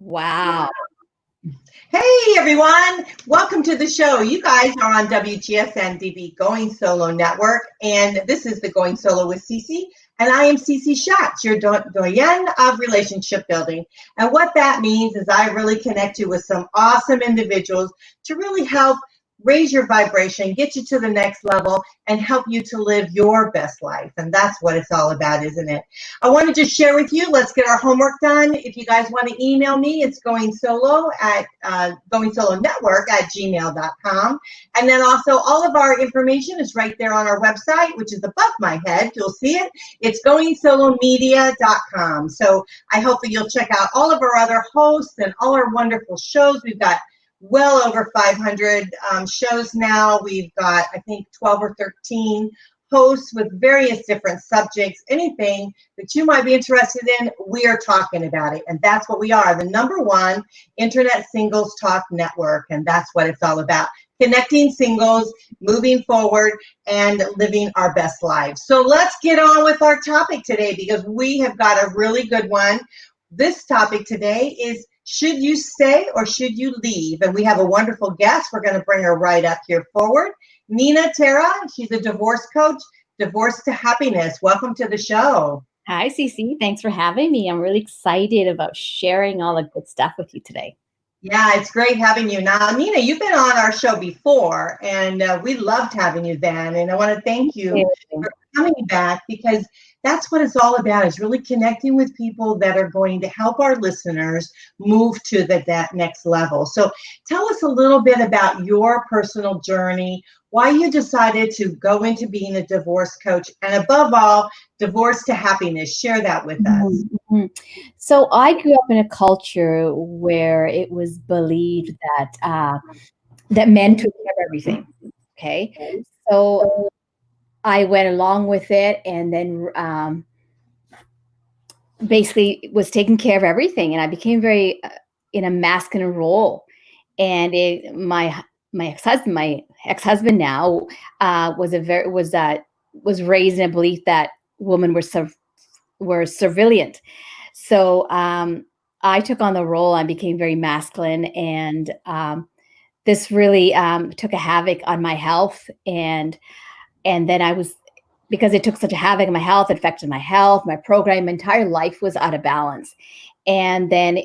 Wow. Hey everyone, welcome to the show. You guys are on WGSN-DB Going Solo Network, and this is the Going Solo with Cece, and I am Cece Schatz, your doyen of relationship building. And what that means is I really connect you with some awesome individuals to really help raise your vibration, get you to the next level, and help you to live your best life. And that's what it's all about, isn't it? I want to just share with you, let's get our homework done. If you guys want to email me, it's goingsolo@gmail.com. And then also all of our information is right there on our website, which is above my head. You'll see it. It's goingsolomedia.com. So I hope that you'll check out all of our other hosts and all our wonderful shows. We've got well over 500 shows now. We've got, I think, 12 or 13 hosts with various different subjects. Anything that you might be interested in, we are talking about it. And that's what we are, the #1 Internet Singles Talk Network. And that's what it's all about. Connecting singles, moving forward, and living our best lives. So let's get on with our topic today, because we have got a really good one. This topic today is, should you stay or should you leave? And we have a wonderful guest. We're going to bring her right up here forward. Nina Thiara, she's a divorce coach, Divorce to Happiness. Welcome to the show. Hi, Cece. Thanks for having me. I'm really excited about sharing all the good stuff with you today. Yeah, it's great having you. Now, Nina, you've been on our show before, and we loved having you then. And I want to thank you for coming back, because that's what it's all about, is really connecting with people that are going to help our listeners move to that next level. So tell us a little bit about your personal journey, why you decided to go into being a divorce coach, and above all, Divorce to Happiness. Share that with us. Mm-hmm. So I grew up in a culture where it was believed that men took care of everything. Okay. So I went along with it, and then basically was taking care of everything, and I became very in a masculine role. And my ex-husband now was raised in a belief that women were surveillant. So I took on the role. I became very masculine, and this really took a havoc on my health. And then because it took such a havoc on my health, it affected my health, my program, my entire life was out of balance. And then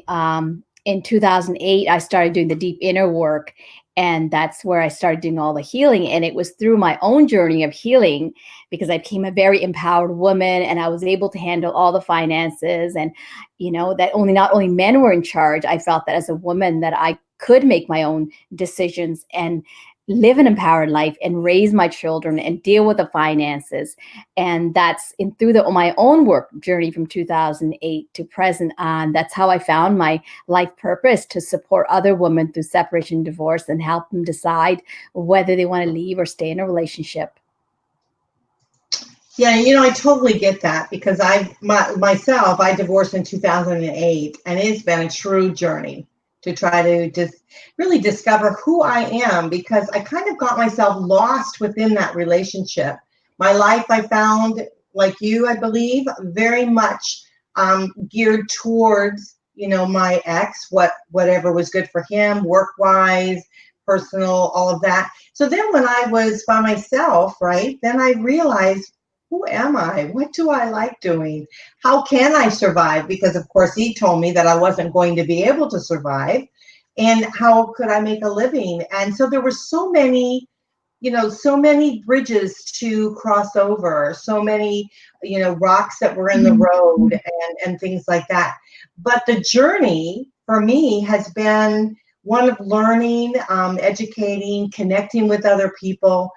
in 2008, I started doing the deep inner work, and that's where I started doing all the healing. And it was through my own journey of healing, because I became a very empowered woman, and I was able to handle all the finances, and that not only men were in charge. I felt that as a woman that I could make my own decisions and live an empowered life and raise my children and deal with the finances. And that's through my own work journey from 2008 to present on. That's how I found my life purpose, to support other women through separation and divorce, and help them decide whether they want to leave or stay in a relationship. Yeah, I totally get that, because myself, I divorced in 2008, and it's been a true journey to try to just really discover who I am, because I kind of got myself lost within that relationship. My life, I found, like you, I believe, very much geared towards, my ex, whatever was good for him, work-wise, personal, all of that. So then when I was by myself, right, then I realized, who am I? What do I like doing? How can I survive? Because of course he told me that I wasn't going to be able to survive. And how could I make a living? And so there were so many bridges to cross over, so many, rocks that were in the road, and things like that. But the journey for me has been one of learning, educating, connecting with other people,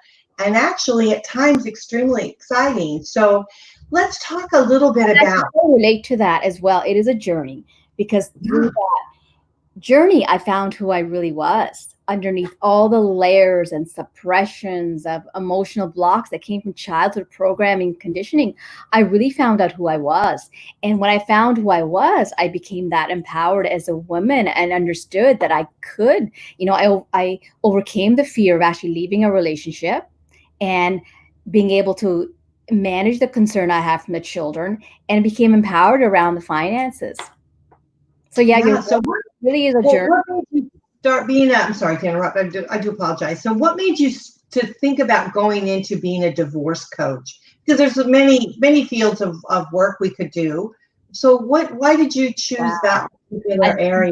and actually at times extremely exciting. So let's talk a little bit about. I can relate to that as well. It is a journey, because through that journey, I found who I really was underneath all the layers and suppressions of emotional blocks that came from childhood programming, conditioning. I really found out who I was. And when I found who I was, I became that empowered as a woman, and understood that I could, I overcame the fear of actually leaving a relationship, and being able to manage the concern I have from the children, and became empowered around the finances. So So really is a Well, journey. what made you start being a, I'm sorry to interrupt, I do apologize. So what made you to think about going into being a divorce coach? Because there's many fields of work we could do. So why did you choose Wow. that I particular area?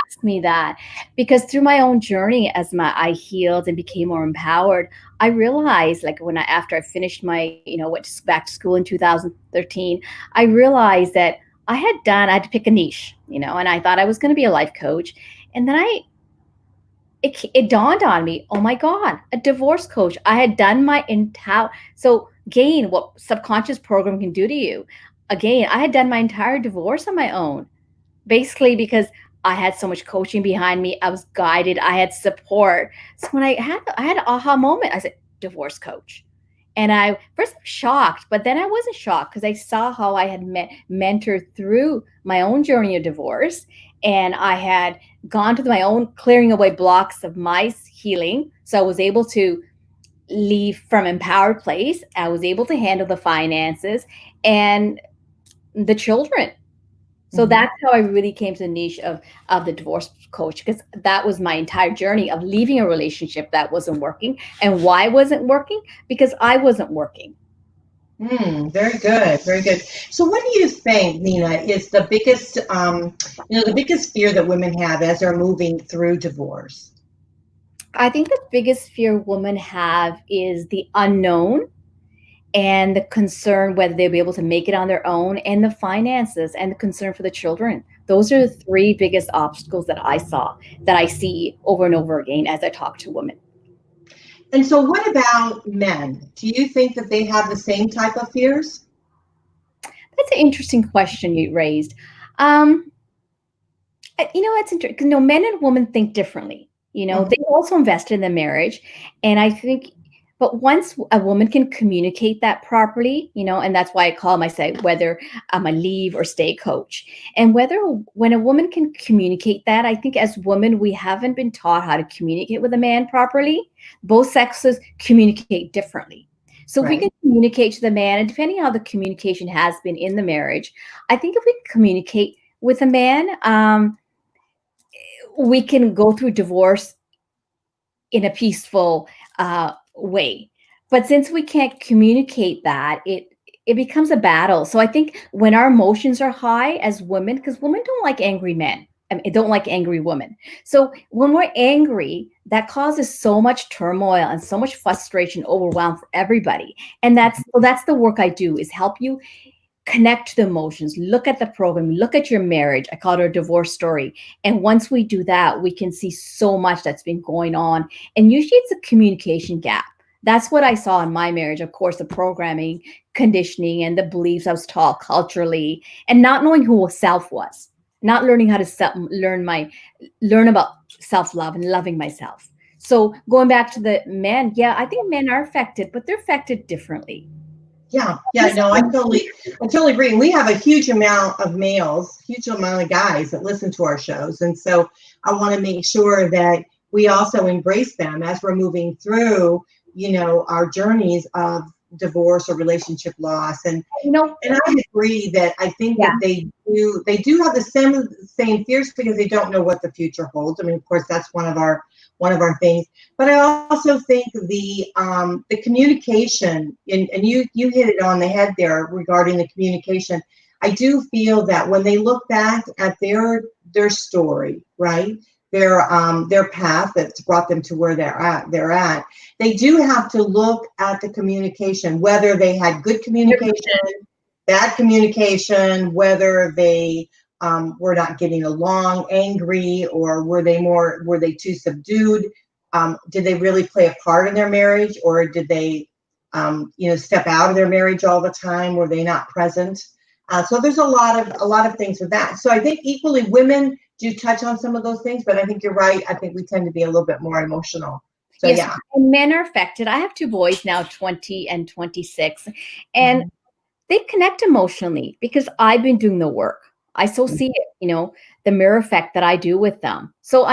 asked me that because through my own journey as I healed and became more empowered, I realized like when after I finished my, went back to school in 2013, I realized that I had to pick a niche, and I thought I was going to be a life coach. And then it dawned on me, oh my God, a divorce coach. I had done my entire, so again, what subconscious program can do to you. Again, I had done my entire divorce on my own, basically because I had so much coaching behind me. I was guided. I had support. So when I had an aha moment. I said, divorce coach. And I first was shocked, but then I wasn't shocked because I saw how I had mentored through my own journey of divorce. And I had gone to my own clearing away blocks of my healing. So I was able to leave from empowered place. I was able to handle the finances and the children. So Mhm. that's how I really came to the niche of the divorce coach, because that was my entire journey of leaving a relationship that wasn't working. And why wasn't working? Because I wasn't working. Very good, very good. So, what do you think, Nina, is the biggest, the biggest fear that women have as they're moving through divorce? I think the biggest fear women have is the unknown and the concern whether they'll be able to make it on their own, and the finances and the concern for the children. Those are the three biggest obstacles that I see over and over again as I talk to women. And so, what about men? Do you think that they have the same type of fears? That's an interesting question you raised. Um, it's interesting. Men and women think differently. They Mhm. also invested in the marriage, and I think, but once a woman can communicate that properly, and that's why I call myself whether I'm a leave or stay coach, and whether when a woman can communicate that, I think as women we haven't been taught how to communicate with a man properly. Both sexes communicate differently. So if we Right. can communicate to the man, and depending on how the communication has been in the marriage, I think if we can communicate with a man, we can go through divorce in a peaceful way. But since we can't communicate that, it becomes a battle. So I think when our emotions are high as women, because women don't like angry men. I mean, don't like angry women. So when we're angry, that causes so much turmoil and so much frustration, overwhelm for everybody. And that's the work I do, is help you connect to the emotions, look at the program, look at your marriage. I call it a divorce story. And once we do that, we can see so much that's been going on. And usually it's a communication gap. That's what I saw in my marriage. Of course, the programming, conditioning, and the beliefs I was taught culturally, and not knowing who self was, not learning how to learn about self-love and loving myself. So going back to the men, yeah, I think men are affected, but they're affected differently. Yeah, yeah, no, I totally agree. And we have a huge amount of males, huge amount of guys that listen to our shows. And so I want to make sure that we also embrace them as we're moving through, our journeys of divorce or relationship loss. And You know, and I agree that I think yeah. that they do have the same fears because they don't know what the future holds. I mean, of course, that's one of our things. But I also think the communication, and you hit it on the head there regarding the communication. I do feel that when they look back at their story, right, their path that's brought them to where they're at, they do have to look at the communication, whether they had good communication, bad communication, whether they were not getting along, angry, or were they too subdued? Did they really play a part in their marriage, or did they, step out of their marriage all the time? Were they not present? So there's a lot of things with that. So I think equally women do touch on some of those things, but I think you're right. I think we tend to be a little bit more emotional. So Yes, yeah. and men are affected. I have two boys now, 20 and 26, and they connect emotionally because I've been doing the work. I so see it, the mirror effect that I do with them. So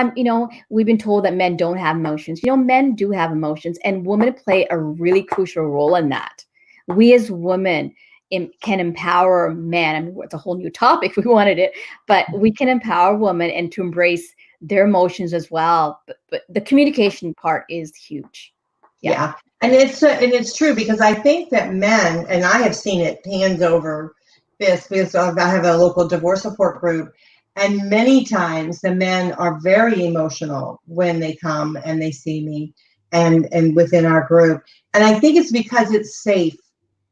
we've been told that men don't have emotions. Men do have emotions, and women play a really crucial role in that. We as women, can empower men. I mean, it's a whole new topic if we wanted it, but we can empower women and to embrace their emotions as well. But the communication part is huge. Yeah. And it's true, because I think that men, and I have seen it hands over fist, because I have a local divorce support group, and many times the men are very emotional when they come and they see me and within our group. And I think it's because it's safe.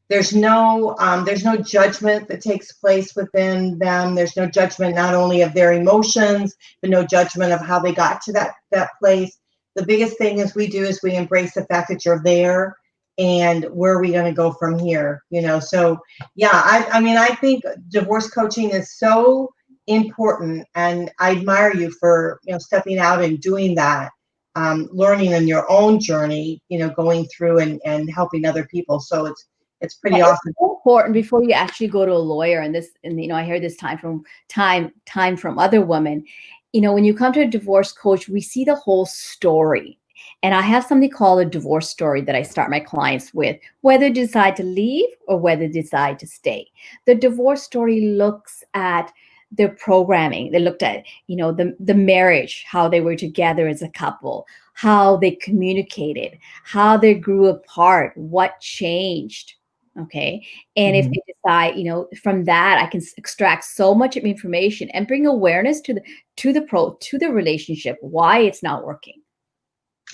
There's no judgment that takes place within them. There's no judgment not only of their emotions, but no judgment of how they got to that place. The biggest thing is we embrace the fact that you're there, and where are we going to go from here? So yeah, I mean, I think divorce coaching is so important, and I admire you for stepping out and doing that, learning on your own journey, going through and helping other people. So it's pretty awesome. It's so important before you actually go to a lawyer, and I hear this time from other women. When you come to a divorce coach, we see the whole story. And I have something called a divorce story that I start my clients with, whether they decide to leave or whether they decide to stay. The divorce story looks at their programming. They looked at, the marriage, how they were together as a couple, how they communicated, how they grew apart, what changed. Okay. And if they decide, from that, I can extract so much information and bring awareness to the relationship, why it's not working.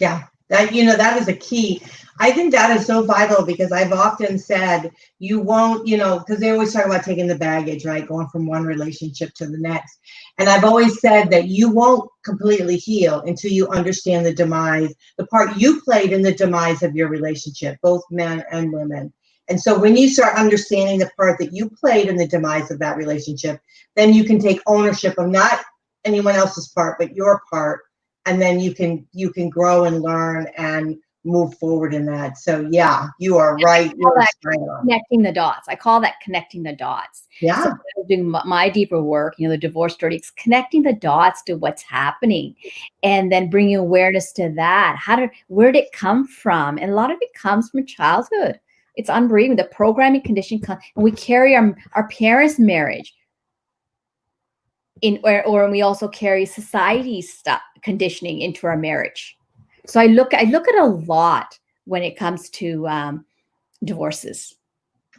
Yeah, that is a key. I think that is so vital, because I've often said you won't, because they always talk about taking the baggage, right? Going from one relationship to the next. And I've always said that you won't completely heal until you understand the part you played in the demise of your relationship, both men and women. And so when you start understanding the part that you played in the demise of that relationship, then you can take ownership of not anyone else's part, but your part. And then you can grow and learn and move forward in that. So yeah, you are right. Connecting the dots. I call that connecting the dots. Yeah. So doing my deeper work, the divorce story, it's connecting the dots to what's happening, and then bringing awareness to that. Where did it come from? And a lot of it comes from childhood. It's unbelievable. The programming condition, and we carry our parents' marriage or we also carry society's conditioning into our marriage. So I look at a lot when it comes to divorces.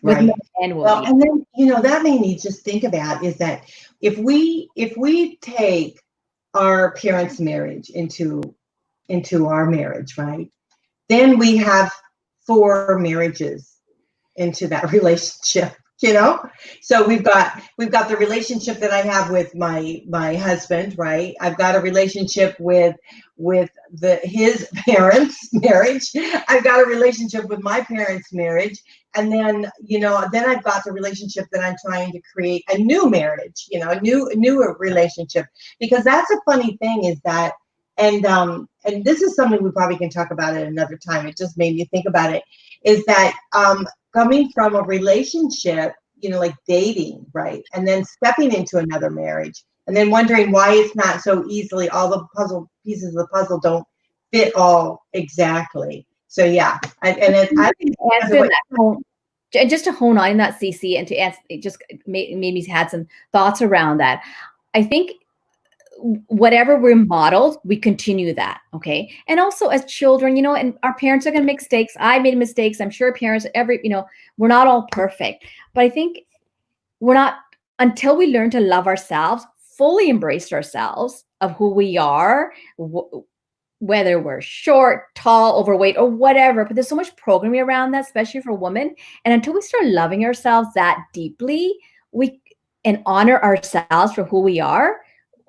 Right. Well, and then that made me just think about is that if we take our parents' marriage into our marriage, right? Then we have 4 marriages into that relationship. So we've got the relationship that I have with my husband, right? I've got a relationship with his parents' marriage. I've got a relationship with my parents' marriage, and then I've got the relationship that I'm trying to create a new marriage, a new relationship. Because that's a funny thing is that, and this is something we probably can talk about at another time. It just made me think about it. Is that coming from a relationship, like dating, right? And then stepping into another marriage, and then wondering why it's not so easily, all the pieces of the puzzle don't fit all exactly. So yeah, I think just to hone on that, CC, and to answer, it just made me had some thoughts around that. I think whatever we're modeled, we continue that. Okay. And also as children, and our parents are going to make mistakes. I made mistakes. I'm sure parents, we're not all perfect, but I think we're not, until we learn to love ourselves, fully embrace ourselves of who we are, whether we're short, tall, overweight, or whatever. But there's so much programming around that, especially for women. And until we start loving ourselves that deeply, and honor ourselves for who we are,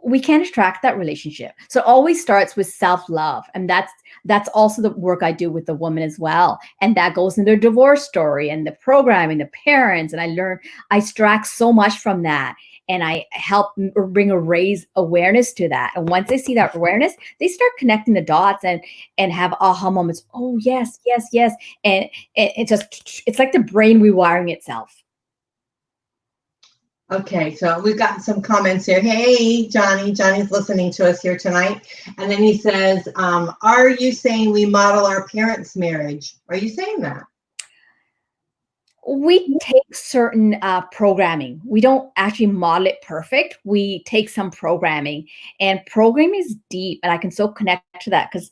we can't attract that relationship. So it always starts with self-love. And that's also the work I do with the woman as well. And that goes in their divorce story and the programming, the parents. And I extract so much from that. And I help raise awareness to that. And once they see that awareness, they start connecting the dots and have aha moments. Oh, yes, yes, yes. And it's like the brain rewiring itself. Okay, so we've got some comments here. Hey, Johnny. Johnny's listening to us here tonight. And then he says, are you saying we model our parents' marriage? Are you saying that? We take certain programming. We don't actually model it perfect. We take some programming, and programming is deep, and I can so connect to that because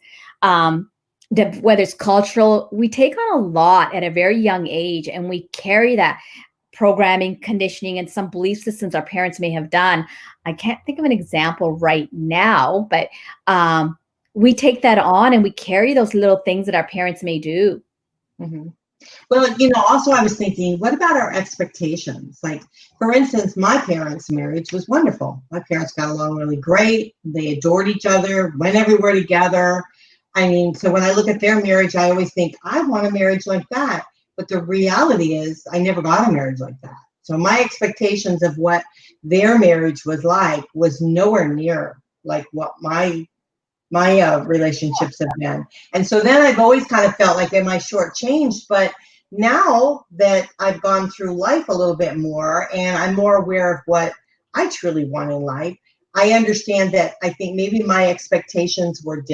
whether it's cultural, we take on a lot at a very young age, and we carry that programming, conditioning, and some belief systems our parents may have done. I can't think of an example right now, but we take that on, and we carry those little things that our parents may do. Mm-hmm. Well, also I was thinking, what about our expectations? Like, for instance, my parents' marriage was wonderful. My parents got along really great. They adored each other, went everywhere together. I mean, so when I look at their marriage, I always think, I want a marriage like that. But the reality is, I never got a marriage like that. So my expectations of what their marriage was like was nowhere near like what my relationships have been. And so then I've always kind of felt like, am I shortchanged? But now that I've gone through life a little bit more and I'm more aware of what I truly want in life, I understand that I think maybe my expectations were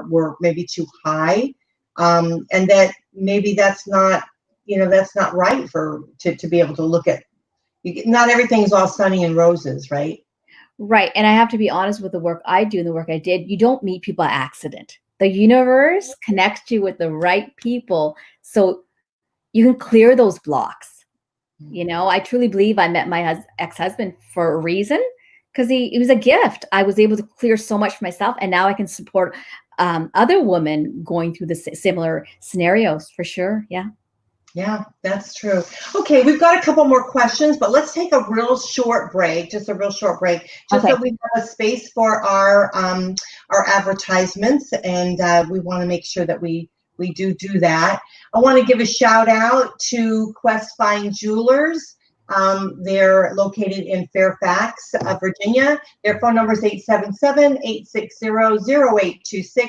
were maybe too high, and that maybe that's not right to be able to look at. Not everything's all sunny and roses, right? Right. And I have to be honest with the work I do and the work I did. You don't meet people by accident. The universe connects you with the right people so you can clear those blocks. I truly believe I met my ex-husband for a reason because he was a gift. I was able to clear so much for myself, and now I can support other women going through the similar scenarios for sure. Yeah. Yeah, that's true. Okay, we've got a couple more questions, but let's take a real short break, just a real short break, just Okay. so we have a space for our advertisements, and we want to make sure that we do that. I want to give a shout out to Quest Fine Jewelers. They're located in Fairfax, Virginia. Their phone number is 877-860-0826.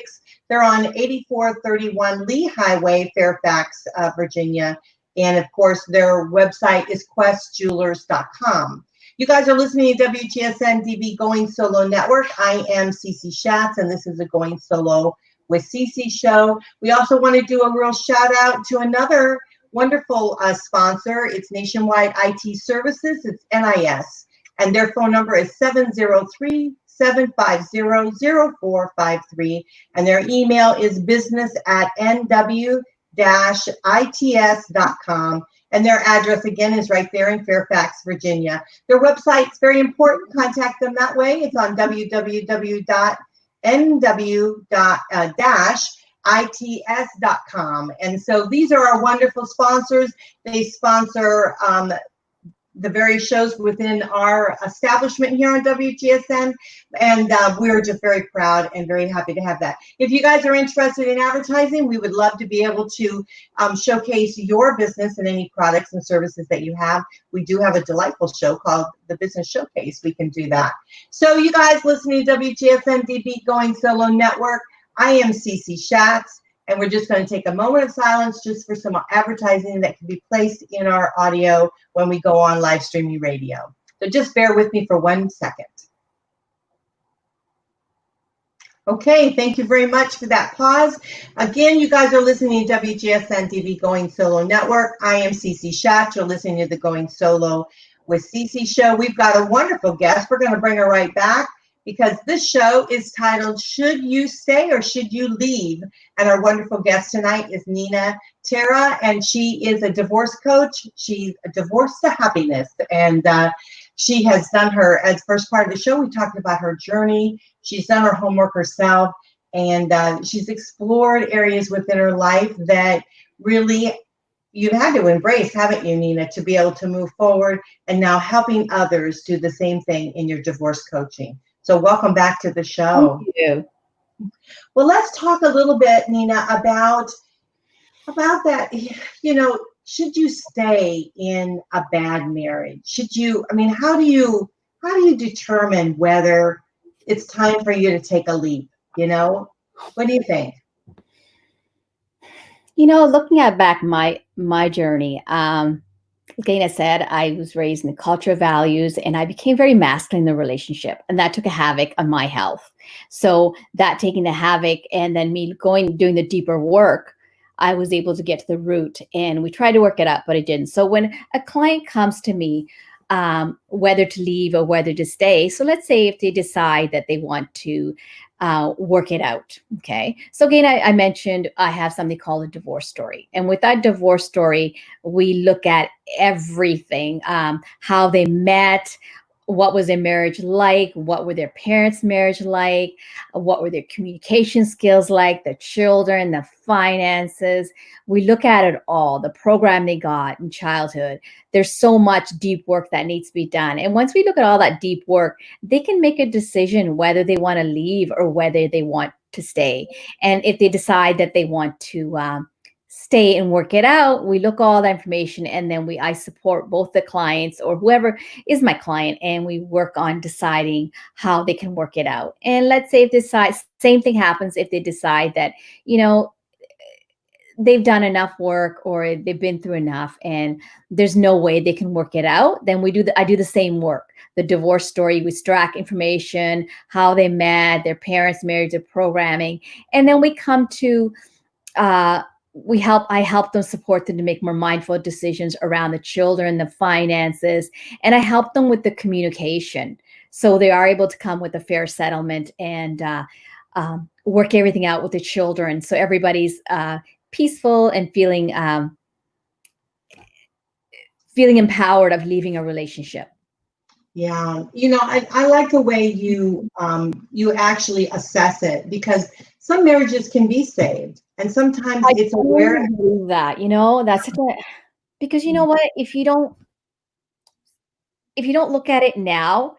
They're on 8431 Lee Highway, Fairfax, Virginia. And of course, their website is questjewelers.com. You guys are listening to WGSN-DB Going Solo Network. I am Cece Schatz, and this is a Going Solo with Cece show. We also want to do a real shout out to another wonderful sponsor. It's Nationwide IT Services. It's NIS. And their phone number is 703-750-0453. And their email is business@nw-its.com. And their address, again, is right there in Fairfax, Virginia. Their website's very important. Contact them that way. It's on www.nw-its.com. And so these are our wonderful sponsors. They sponsor the various shows within our establishment here on WGSN, and we're just very proud and very happy to have that. If you guys are interested in advertising, we would love to be able to showcase your business and any products and services that you have. We do have a delightful show called the Business Showcase. We can do that. So you guys listening to WGSN-DB Going Solo Network, I am Cece Schatz. And we're just going to take a moment of silence just for some advertising that can be placed in our audio when we go on live streaming radio. So just bear with me for 1 second. Okay, thank you very much for that pause. Again, you guys are listening to WGSN-DB Going Solo Network. I am Cece Schatz. You're listening to the Going Solo with Cece show. We've got a wonderful guest. We're going to bring her right back, because this show is titled, Should You Stay or Should You Leave? And our wonderful guest tonight is Nina Thiara, and she is a divorce coach. She's a divorce to happiness. And she has done her, as first part of the show, we talked about her journey. She's done her homework herself, and she's explored areas within her life that really you've had to embrace, haven't you, Nina, to be able to move forward, and now helping others do the same thing in your divorce coaching. So welcome back to the show. Thank you. Well, let's talk a little bit, Nina, about that. Should you stay in a bad marriage? How do you determine whether it's time for you to take a leap? What do you think? Looking at back my journey, like Dana said, I was raised in the culture of values, and I became very masculine in the relationship, and that took a havoc on my health. So that taking the havoc, and then me doing the deeper work, I was able to get to the root, and we tried to work it out, but it didn't. So when a client comes to me, whether to leave or whether to stay. So let's say if they decide that they want to work it out. Okay. So again, I mentioned I have something called a divorce story. And with that divorce story, we look at everything, how they met, what was their marriage like, what were their parents' marriage like, what were their communication skills like, the children, the finances. We look at it all, the program they got in childhood. There's so much deep work that needs to be done. And once we look at all that deep work, they can make a decision whether they want to leave or whether they want to stay. And if they decide that they want to stay and work it out, we look all the information, and then I support both the clients or whoever is my client, and we work on deciding how they can work it out. And let's say if same thing happens if they decide that, they've done enough work or they've been through enough and there's no way they can work it out, then I do the same work. The divorce story, we extract information, how they met, their parents' marriage, their programming, and then we come to I help them, support them to make more mindful decisions around the children, the finances, and I help them with the communication so they are able to come with a fair settlement and work everything out with the children so everybody's peaceful and feeling empowered of leaving a relationship. Yeah, I like the way you actually assess it, because some marriages can be saved, and sometimes it's aware that that's such a, because you know what, if you don't look at it now,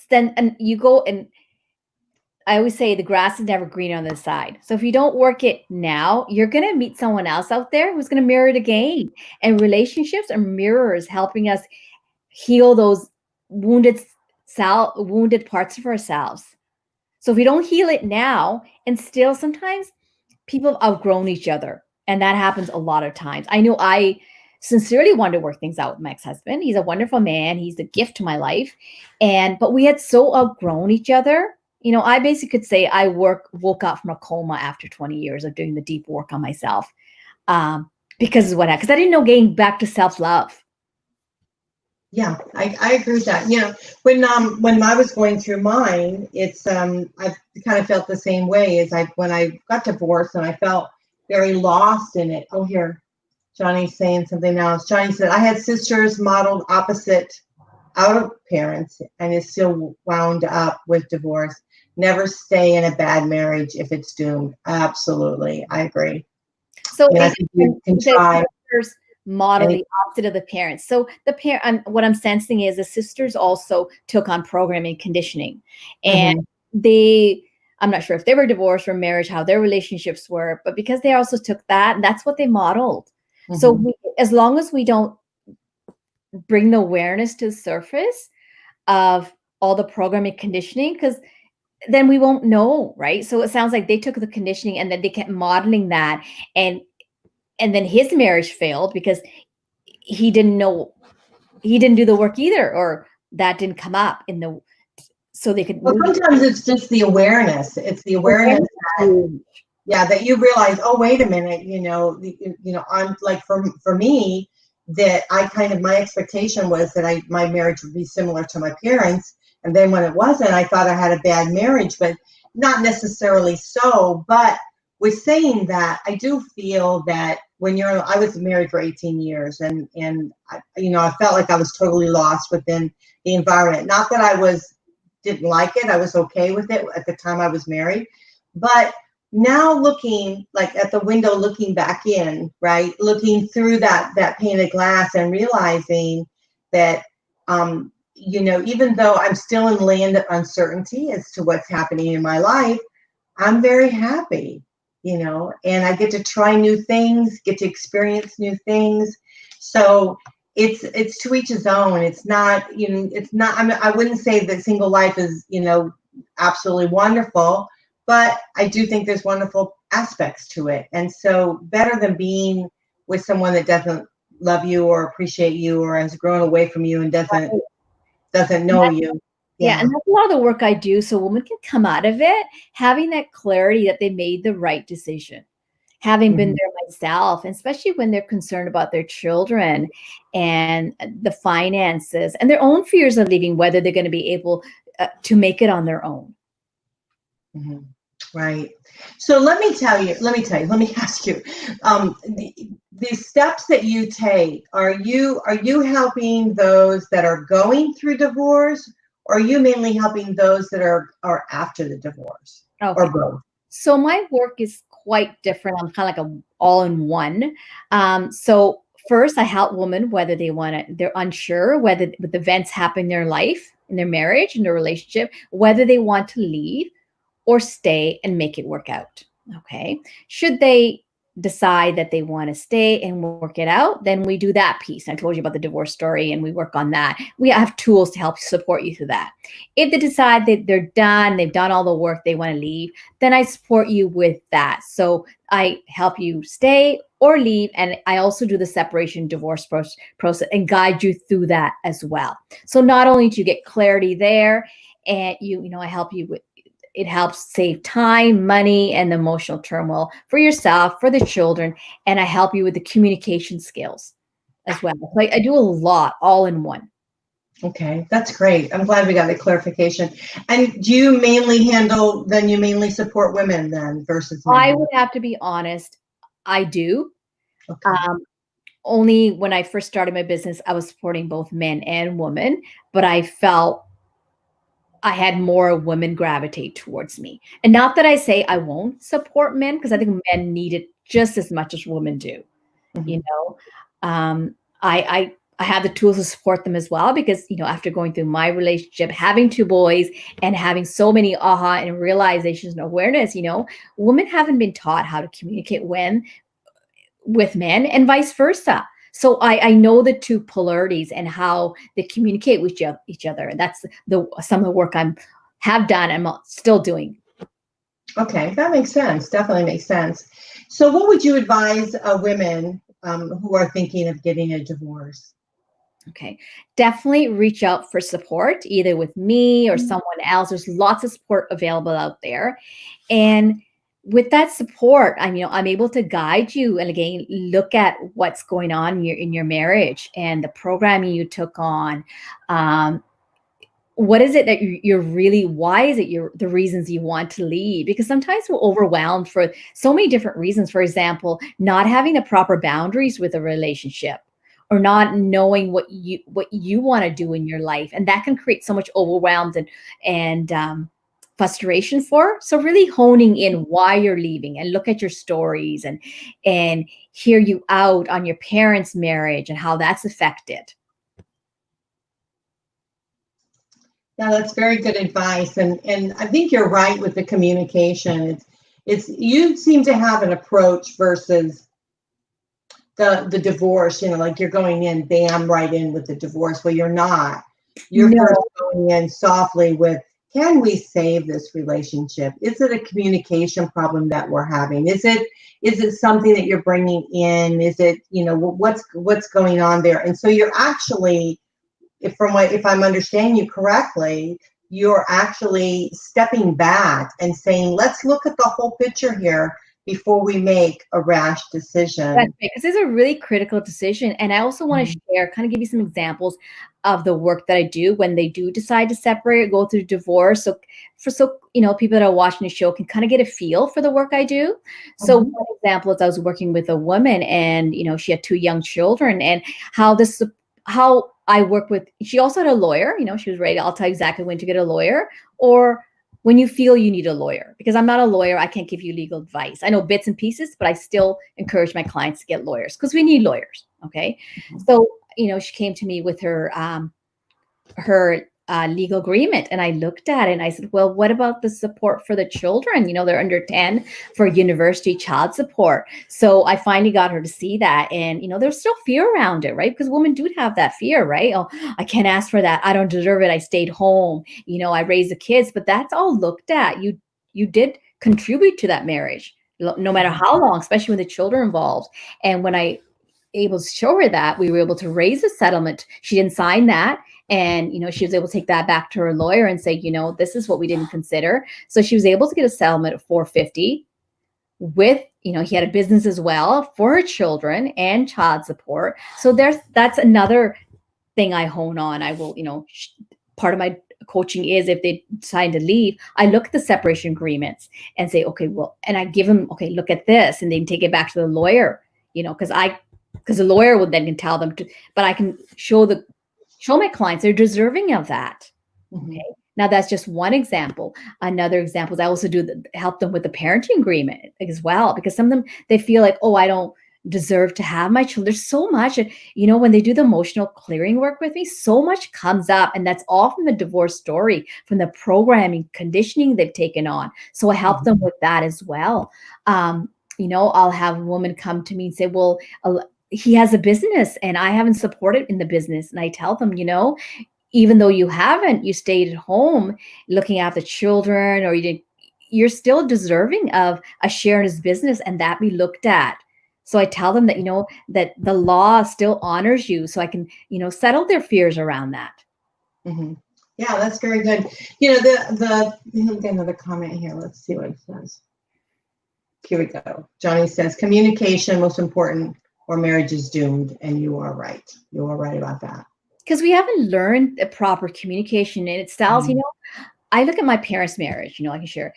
then and you go and I always say the grass is never greener on the side. So if you don't work it now, you're going to meet someone else out there who's going to mirror it again. And relationships are mirrors helping us heal those wounded parts of ourselves. So if we don't heal it now, and still sometimes people have outgrown each other, and that happens a lot of times. I know I sincerely wanted to work things out with my ex-husband. He's a wonderful man. He's a gift to my life. But we had so outgrown each other. I basically could say I woke up from a coma after 20 years of doing the deep work on myself. Because I didn't know getting back to self-love. Yeah, I agree with that. When I was going through mine, it's I kind of felt the same way as when I got divorced, and I felt very lost in it. Oh, here, Johnny's saying something now. Johnny said, I had sisters modeled opposite out of parents and is still wound up with divorce. Never stay in a bad marriage if it's doomed. Absolutely. I agree. So you can try model the opposite of the parents. So what I'm sensing is the sisters also took on programming conditioning, and I'm not sure if they were divorced or marriage, how their relationships were, but because they also took that, that's what they modeled. So as long as we don't bring the awareness to the surface of all the programming conditioning, because then we won't know, right? So it sounds like they took the conditioning and then they kept modeling that, and then his marriage failed because he didn't do the work either, or that didn't come up so they could. Well, sometimes it's just the awareness. It's the awareness that you realize, oh, wait a minute, I'm like, for me, that my expectation was that my marriage would be similar to my parents. And then when it wasn't, I thought I had a bad marriage, but not necessarily so. But with saying that, I do feel that I was married for 18 years, and I felt like I was totally lost within the environment. Not that I didn't like it. I was okay with it at the time I was married. But now looking like at the window, looking back in, right, looking through that painted glass and realizing that, even though I'm still in land of uncertainty as to what's happening in my life, I'm very happy, and I get to try new things, get to experience new things. So it's to each his own. It's not, I wouldn't say that single life is, absolutely wonderful, but I do think there's wonderful aspects to it. And so better than being with someone that doesn't love you or appreciate you or has grown away from you and doesn't know you. Yeah, and that's a lot of the work I do, so women can come out of it having that clarity that they made the right decision. having been Mhm. there myself, and especially when they're concerned about their children and the finances and their own fears of leaving, whether they're going to be able to make it on their own. Mhm. Right. So let me ask you, the steps that you take, are you helping those that are going through divorce, or are you mainly helping those that are after the divorce, or Okay. both? So my work is quite different. I'm kind of like a all in one. So first, I help women whether they're unsure whether with events happen in their life, in their marriage, in their relationship, whether they want to leave or stay and make it work out. Okay. Should they decide that they want to stay and work it out, then we do that piece. I told you about the divorce story and we work on that. We have tools to help support you through that. If they decide that they're done, they've done all the work, they want to leave, then I support you with that. So I help you stay or leave. And I also do the separation divorce process and guide you through that as well. So not only do you get clarity there, and I help you with it helps save time, money, and emotional turmoil for yourself, for the children, and I help you with the communication skills as well. Like I do a lot all in one. Okay, that's great. I'm glad we got the clarification. And do you mainly support women then versus I men? would have to be honest, I do. Okay. Um, Only when I first started my business, I was supporting both men and women, but I felt I had more women gravitate towards me. And not that I say I won't support men, because I think men need it just as much as women do. You Mhm. know, um, I have the tools to support them as well because after going through my relationship, having two boys, and having so many aha and realizations and awareness, women haven't been taught how to communicate with men and vice versa. So I know the two polarities and how they communicate with each other. And that's the some of the work I'm have done. I'm still doing. Okay, that makes sense. Definitely makes sense. So, what would you advise women who are thinking of getting a divorce? Okay. Definitely reach out for support, either with me or someone else. There's lots of support available out there. And with that support, I'm able to guide you and again look at what's going on in your marriage and the programming you took on. Um, what is it that you're really, why is it the reasons you want to leave? Because sometimes we're overwhelmed for so many different reasons. For example, not having the proper boundaries with a relationship, or not knowing what you want to do in your life, and that can create so much overwhelmed and frustration for. So really honing in why you're leaving, and look at your stories, and hear you out on your parents' marriage and how that's affected. Yeah, that's very good advice, and I think you're right with the communication. It's you seem to have an approach versus the divorce. Like you're going in, bam, right in with the divorce. Well, you're not. You're first No. going in softly with, can we save this relationship? Is it a communication problem that we're having? Is it something that you're bringing in? Is it what's going on there? And so you're actually, if I'm understanding you correctly, you're actually stepping back and saying, let's look at the whole picture here before we make a rash That's decision. right, 'cause this is a really critical decision, and I also wanna Mhm. share, kinda give you some examples of the work that I do when they do decide to separate or go through divorce, people that are watching the show can kinda get a feel for the work I do. So Mhm. one example is I was working with a woman and, she had 2 young children, and how this how I work with, she also had a lawyer, she was ready. I'll tell you exactly when to get a lawyer, or when you feel you need a lawyer, because I'm not a lawyer, I can't give you legal advice. I know bits and pieces, but I still encourage my clients to get lawyers because we need lawyers. Okay. So, she came to me with her legal agreement, and I looked at it and I said, well, what about the support for the children? They're under 10 for university child support. So I finally got her to see that. And, there's still fear around it, right? Because women do have that fear, right? Oh, I can't ask for that. I don't deserve it. I stayed home. I raised the kids, but that's all looked at. You did contribute to that marriage, no matter how long, especially when the children are involved. And when I able to show her that, we were able to raise a settlement. She didn't sign that. And, she was able to take that back to her lawyer and say, this is what we didn't consider. So she was able to get a settlement of 450. with, he had a business as well for her children and child support. So that's another thing I hone on. I will, part of my coaching is if they decide to leave, I look at the separation agreements and say, okay, well, and I give them, okay, look at this, and they take it back to the lawyer, because the lawyer would then can tell them to, but I can show my clients they're deserving of that. Mm-hmm. Okay. Now that's just one example. Another example is I also help them with the parenting agreement as well, because some of them, they feel like, oh, I don't deserve to have my children. There's so much, and when they do the emotional clearing work with me, so much comes up, and that's all from the divorce story, from the programming, conditioning they've taken on. So I help them with that as well. I'll have a woman come to me and say, well, he has a business and I haven't supported in the business. And I tell them, even though you stayed at home looking after children, or you're still deserving of a share in his business, and that be looked at. So I tell them that, that the law still honors you. So I can, settle their fears around that. Mm-hmm. Yeah, that's very good. Let me get another comment here. Let's see what it says. Here we go. Johnny says, communication most important or marriage is doomed. And you are right. You are right about that. Because we haven't learned the proper communication, and it styles, I look at my parents' marriage, I can share.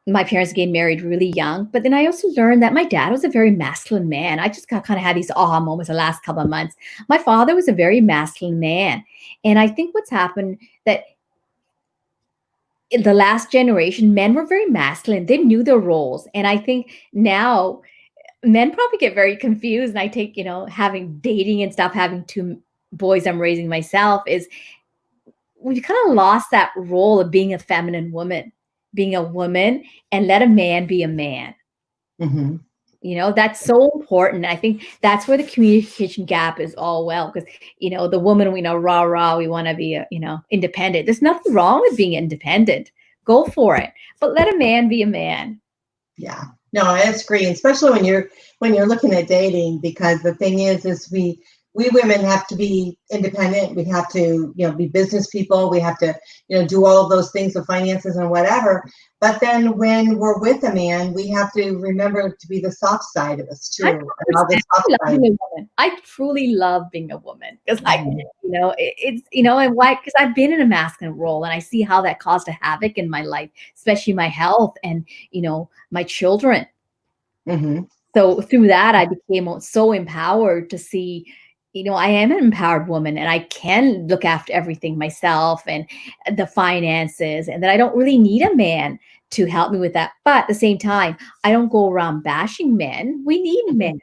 My parents getting married really young, but then I also learned that my dad was a very masculine man. I just kind of had these aha moments the last couple of months. My father was a very masculine man. And I think what's happened that in the last generation, men were very masculine. They knew their roles. And I think now men probably get very confused. And I take, having dating and stuff, having two boys I'm raising myself, is we've kind of lost that role of being a feminine woman, being a woman, and let a man be a man. Mm-hmm. That's so important. I think that's where the communication gap is all because, the woman, we know, rah, we want to be, independent. There's nothing wrong with being independent. Go for it. But let a man be a man. Yeah, no, that's great. Especially when you're looking at dating, because the thing is we women have to be independent. We have to, be business people. We have to, do all of those things with finances and whatever. But then when we're with a man, we have to remember to be the soft side of us too. I truly love being a woman because and why? Because I've been in a masculine role, and I see how that caused a havoc in my life, especially my health and, my children. Mm-hmm. So through that, I became so empowered to see, I am an empowered woman, and I can look after everything myself and the finances, and that I don't really need a man to help me with that. But at the same time, I don't go around bashing men. We need men.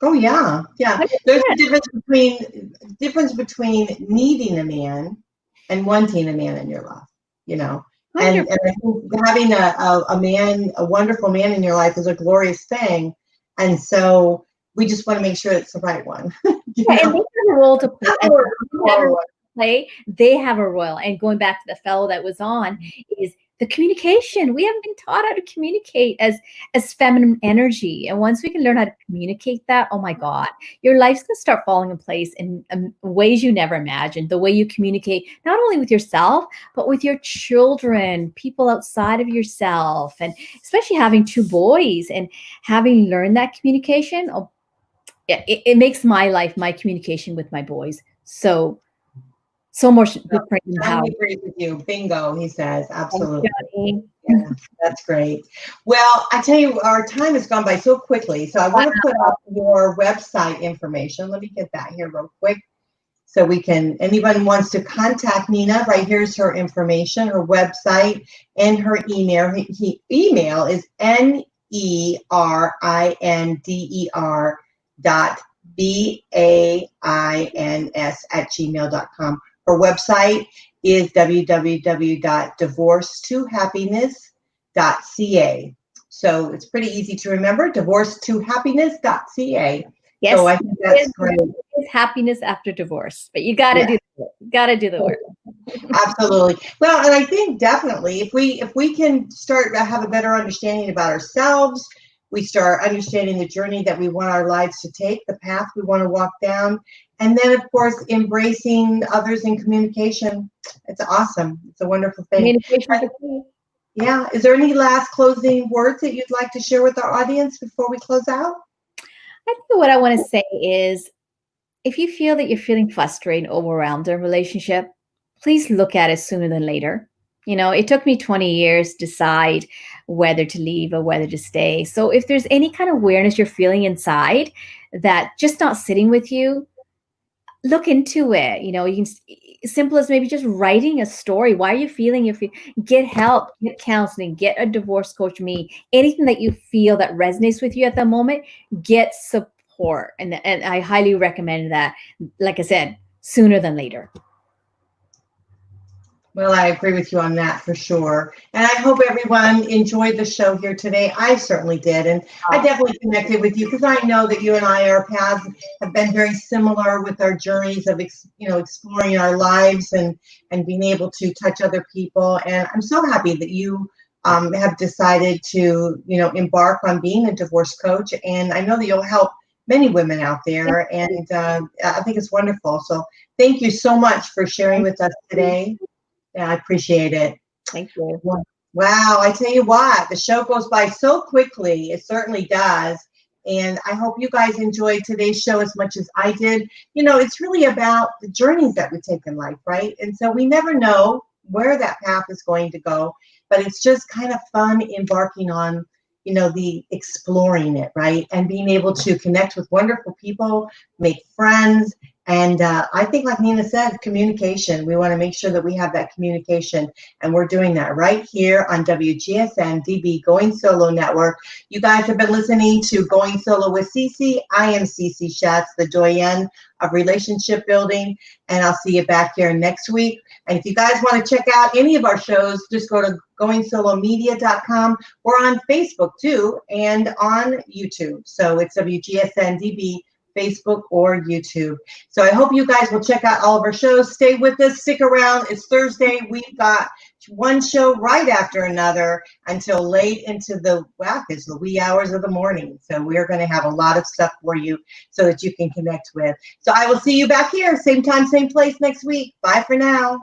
Oh yeah. Yeah. There's a difference between needing a man and wanting a man in your life, And I think having a man, a wonderful man in your life is a glorious thing. And so we just want to make sure it's the right one. And they have a role to play. They have a role. And going back to the fellow that was on, is the communication. We haven't been taught how to communicate as feminine energy. And once we can learn how to communicate that, oh my God, your life's going to start falling in place in ways you never imagined. The way you communicate, not only with yourself, but with your children, people outside of yourself, and especially having two boys and having learned that communication. Oh, it makes my life, my communication with my boys, so much different. I agree with you. Bingo, he says. Absolutely. Yeah, that's great. Well, I tell you, our time has gone by so quickly. So I want to put up your website information. Let me get that here real quick. So anyone wants to contact Nina, right here's her information, her website, and her email. Her email is NERINDER.BAINS@gmail.com. Her website is www.divorce2happiness.ca. So it's pretty easy to remember, divorce2happiness.ca. Yes, so I think that's great. It's happiness after divorce, but you got to do the work. Absolutely. Well, and I think definitely if we can start to have a better understanding about ourselves, we start understanding the journey that we want our lives to take, the path we want to walk down, and then of course embracing others in communication. It's awesome. It's a wonderful thing. Communication is the key. Yeah. Is there any last closing words that you'd like to share with our audience before we close out? I think what I want to say is, if you feel that you're feeling frustrated, overwhelmed in a relationship, please look at it sooner than later. It took me 20 years to decide whether to leave or whether to stay. So if there's any kind of awareness you're feeling inside that just not sitting with you, look into it. You can, simple as maybe just writing a story. Why are you feeling? If you get help, get counseling, get a divorce coach, anything that you feel that resonates with you at the moment, get support. And I highly recommend that, like I said, sooner than later. Well, I agree with you on that for sure. And I hope everyone enjoyed the show here today. I certainly did. And I definitely connected with you because I know that you and I, our paths have been very similar with our journeys of, exploring our lives and being able to touch other people. And I'm so happy that you have decided to, embark on being a divorce coach. And I know that you'll help many women out there. And I think it's wonderful. So thank you so much for sharing with us today. Yeah, I appreciate it. Thank you. Wow, I tell you what, the show goes by so quickly. It certainly does. And I hope you guys enjoyed today's show as much as I did. It's really about the journeys that we take in life, right? And so we never know where that path is going to go, but it's just kind of fun embarking on, the exploring it, right? And being able to connect with wonderful people, make friends. And I think, like Nina said, communication. We want to make sure that we have that communication. And we're doing that right here on WGSN-DB Going Solo Network. You guys have been listening to Going Solo with Cece. I am Cece Schatz, the doyenne of relationship building. And I'll see you back here next week. And if you guys want to check out any of our shows, just go to goingsolomedia.com. We're on Facebook too and on YouTube. So it's WGSN-DB Facebook or YouTube. So I hope you guys will check out all of our shows. Stay with us. Stick around. It's Thursday. We've got one show right after another until late into the wee hours of the morning. So we're going to have a lot of stuff for you so that you can connect with. So I will see you back here, same time, same place next week. Bye for now.